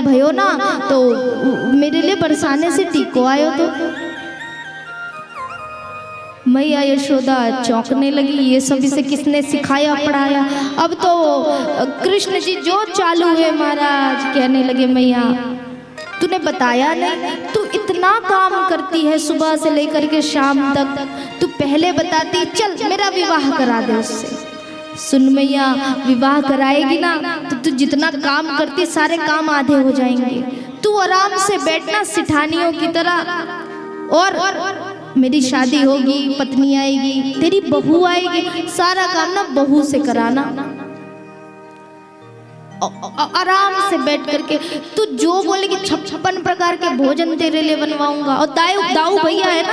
भयो ना तो मेरे लिए बरसाने से टीको आयो। तो मैया यशोदा चौंकने लगी, ये सब इसे किसने सिखाया पढ़ाया। अब तो कृष्ण जी जो चालू है महाराज, कहने लगे मैया तूने बताया नहीं, तू इतना काम करती है सुबह से लेकर के शाम तक, तू पहले बताती, चल मेरा विवाह करा दे उससे। सुन मैया, विवाह कराएगी ना तो तू जितना काम करती सारे काम आधे हो जाएंगे। तू आराम से बैठना सिठानियों की तरह, और मेरी शादी होगी, पत्नी आएगी, तेरी बहू आएगी, सारा काम ना बहू से कराना। आराम से बैठ करके तू जो बोलेगी 56 प्रकार के भोजन तेरे लिए बनवाऊंगा। और दाऊ भैया है ना,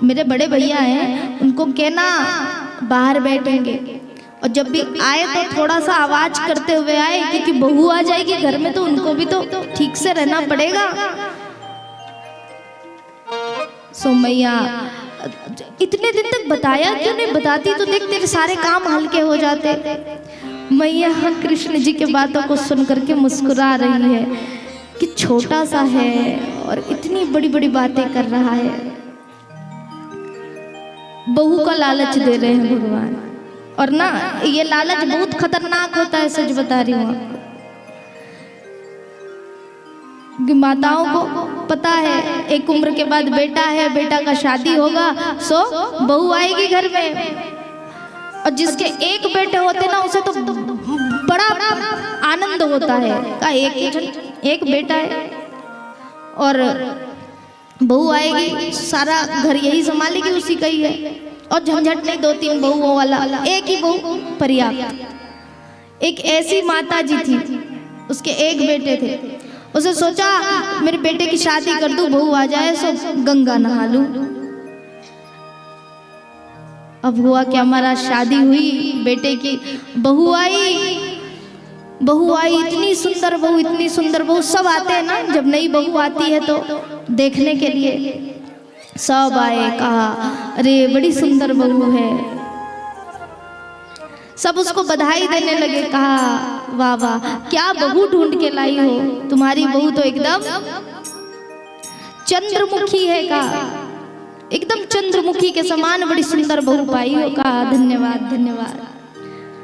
मेरे बड़े भैया हैं, उनको कहना बाहर बैठेंगे, और जब भी आए तो थोड़ा सा आवाज करते हुए आए, क्योंकि बहू आ जाएगी घर में तो उनको भी तो ठीक से रहना पड़ेगा। सो मैया इतने दिन तक बताया क्यों नहीं, बताती तो देख तेरे सारे काम हल्के हो जाते। मैया कृष्ण जी के बातों को सुन करके मुस्कुरा रही है कि छोटा सा है और इतनी बड़ी बड़ी बातें कर रहा है। बहू का लालच दे रहे हैं भगवान, और ना ये लालच बहुत खतरनाक होता है, सच बता रही हूँ कि माताओं को पता है एक उम्र के बाद बेटा है, बेटा का शादी होगा, सो बहू आएगी घर में। और जिसके एक बेटे होते ना उसे तो बड़ा आनंद होता है का एक बेटा है और बहू आएगी, सारा घर यही संभालेगी, उसी का ही है। और झंझट नहीं 2-3 बहुओं वाला, एक ही बहू पर्याप्त। एक ऐसी माता जी थी, उसके एक बेटे थे, उसे सोचा मेरे बेटे की शादी कर दूं, बहू आ जाए सो गंगा नहा लूं। अब हुआ क्या, हमारा शादी हुई, बेटे की बहू आई, इतनी सुंदर बहू, इतनी सुंदर बहू। सब आते हैं ना जब नई बहू आती है तो देखने के लिए, सब आए, कहा अरे बड़ी सुंदर बहू है, सब उसको बधाई देने लगे, कहा वाह वाह क्या बहू ढूंढ के लाई हो, तुम्हारी बहू तो एकदम चंद्रमुखी है, कहा एकदम चंद्रमुखी के समान बड़ी सुंदर बहू पाई हो, कहा धन्यवाद धन्यवाद।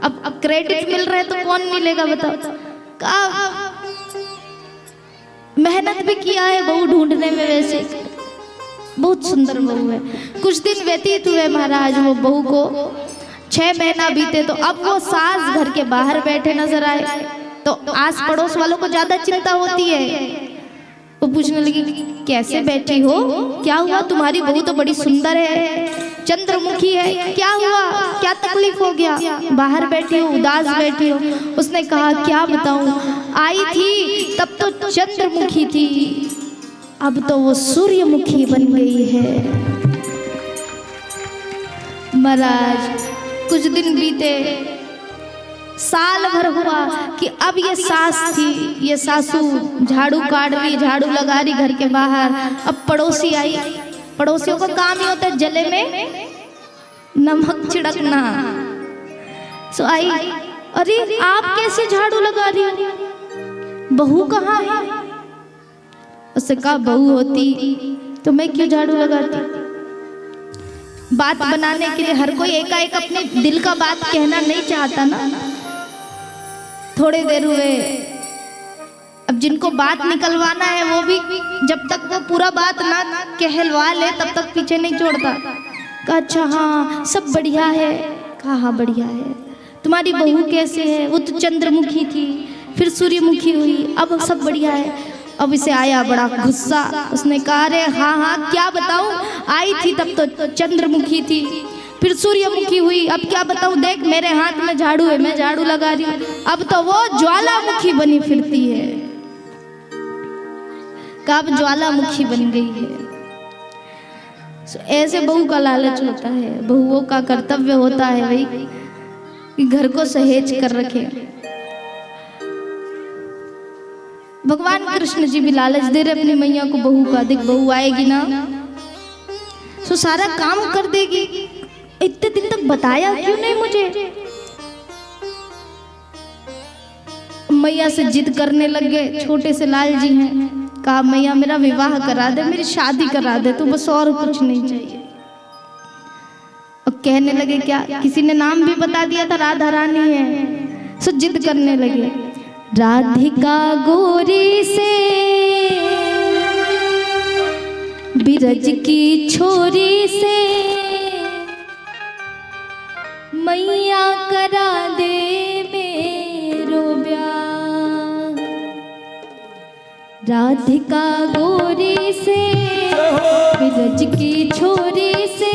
अब क्रेडिट मिल रहा है तो कौन मिलेगा बताओ। कहा मेहनत भी किया है बहू ढूंढने में, वैसे बहुत सुंदर बहू है। कुछ दिन व्यतीत हुए महाराज, वो बहू को 6 महीना बीते, तो अब वो सास घर के बाहर बैठे नजर आए, तो आस पड़ोस वालों को ज्यादा चिंता होती है। वो पूछने लगी कैसे बैठी हो, क्या हुआ, तुम्हारी बहू तो बड़ी सुंदर है, चंद्रमुखी है, क्या हुआ, क्या तकलीफ हो गया, बाहर बैठी हो, उदास बैठी हो। उसने कहा क्या बताऊं, आई थी तब तो चंद्रमुखी थी, अब तो वो सूर्यमुखी बन गई है। महाराज कुछ दिन बीते, साल भर हुआ कि अब ये सास थी, ये सासू झाड़ू काट रही, झाड़ू लगा रही घर के बाहर। अब पड़ोसी आई, पड़ोसियों का काम ही होता है जले में नमक छिड़कना। सो आई, अरे आप कैसे झाड़ू लगा रही हो, बहू कहाँ है। उससे कहा बहू होती तो मैं क्यों झाड़ू लगाती। बात बनाने के लिए हर कोई एकाएक अपने दिल का बात कहना नहीं चाहता ना। थोड़े देर हुए, अब जिनको बात निकलवाना है वो भी जब तक वो पूरा बात ना कहलवा ले तब तक पीछे नहीं छोड़ता। कहा अच्छा हाँ सब बढ़िया है, कहा हाँ बढ़िया है, तुम्हारी बहू कैसे है, वो तो चंद्रमुखी थी फिर सूर्यमुखी हुई, अब सब बढ़िया है। अब इसे आया बड़ा गुस्सा, उसने कहा अरे हाँ हाँ क्या बताऊं, आई थी तब तो चंद्रमुखी थी फिर सूर्यमुखी हुई, अब क्या बताऊं, देख मेरे हाथ में झाड़ू है, मैं झाड़ू लगा रही हूँ, अब तो वो ज्वालामुखी बनी फिरती है। कब ज्वालामुखी बन गई है। ऐसे बहू का लालच होता है, बहुओं का कर्तव्य होता है भाई कि घर को सहेज कर रखे। भगवान कृष्ण जी भी लालच दे रहे अपनी मैया को बहू का, देख बहू आएगी ना तो सारा काम कर देगी, इतने दिन तक बताया क्यों नहीं मुझे। मैया से जिद करने लग गए। छोटे से लाल जी हैं, कहा मैया मेरा विवाह करा दे, मेरी शादी करा दे, तो बस और कुछ नहीं चाहिए। और कहने लगे क्या, किसी ने नाम भी बता दिया था, राधा रानी है। सो जिद करने लगे, राधिका गोरी से बिरज की छोरी से मैया करा दे मेरो ब्याह। राधिका गोरी से बिरज की छोरी से